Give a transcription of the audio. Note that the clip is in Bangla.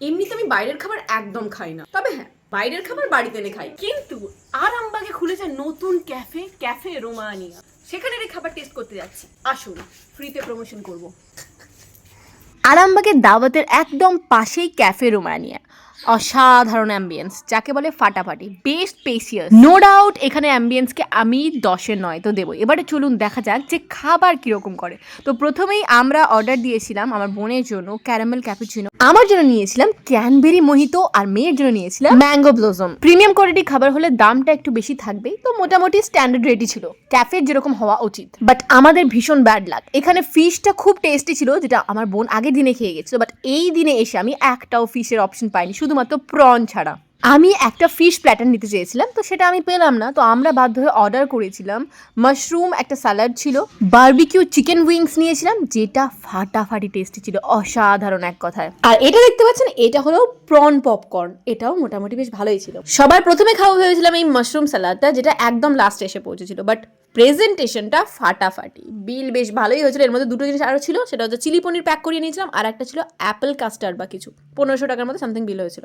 এমনিতে আমি বাইরের খাবার একদম খাই না, তবে হ্যাঁ বাইরের খাবার বাড়িতে এনে খাই। কিন্তু আরামবাগে খুলেছে নতুন ক্যাফে, ক্যাফে রোমানিয়া। সেখানের এই খাবার টেস্ট করতে যাচ্ছি। আসুন, ফ্রিতে প্রমোশন করব। আরামবাগের দাওয়াতের একদম পাশেই ক্যাফে রোমানিয়া। অসাধারণ অ্যাম্বিয়েন্স, যাকে বলে ফাটাফাটি, বেস্ট স্পেসিয়াস। নো ডাউট এখানে অ্যাম্বিয়েন্সকে আমি 10-এর 9 তো দেবো। এবারে চলুন দেখা যাক যে খাবার কীরকম করে। তো প্রথমেই আমরা অর্ডার দিয়েছিলাম আমার বোনের জন্য ক্যারামেল ক্যাপুচিনো, আমার জন্য নিয়েছিলাম ক্যানবেরি মোহিতো, আর মেয়ের জন্য নিয়েছিলাম ম্যাঙ্গো ব্লসম। প্রিমিয়াম কোয়ালিটি খাবার হলে দামটা একটু বেশি থাকবেই, তো মোটামুটি স্ট্যান্ডার্ড রেটই ছিল, ক্যাফের যেরকম হওয়া উচিত। বাট আমাদের ভীষণ ব্যাড লাক, এখানে ফিশটা খুব টেস্টি ছিল, যেটা আমার বোন আগের দিনে খেয়ে গেছিল। বাট এই দিনে এসে আমি একটাও ফিশের অপশন পাইনি, শুধুমাত্র প্রন ছাড়া। আমি একটা ফিশ প্ল্যাটার নিতে চেয়েছিলাম, তো সেটা আমি পেলাম না, তো আমরা বাধ্য হয়ে অর্ডার করেছিলাম মাশরুম, একটা স্যালাড ছিল, বারবিকিউ চিকেন উইংস নিয়েছিলাম, যেটা ফাটাফাটি টেস্টি ছিল, অসাধারণ এক কথায়। আর এটা দেখতে পাচ্ছেন, এটা হলো প্রন পপকর্ন, এটাও মোটামুটি বেশ ভালোই ছিল। সবার প্রথমে খাওয়া ভেবেছিলাম এই মাশরুম স্যালাডটা, যেটা একদম লাস্টে এসে পৌঁছেছিল, বাট প্রেজেন্টেশনটা ফাটাফাটি, বিল বেশ ভালোই হয়েছিল। এর মধ্যে দুটো জিনিস আরও ছিল, সেটা হচ্ছে চিলি পনির প্যাক করিয়ে নিয়েছিলাম, আর একটা ছিল অ্যাপেল কাস্টার্ড বা কিছু, 1500 টাকার মতো সামথিং বিল হয়েছিল।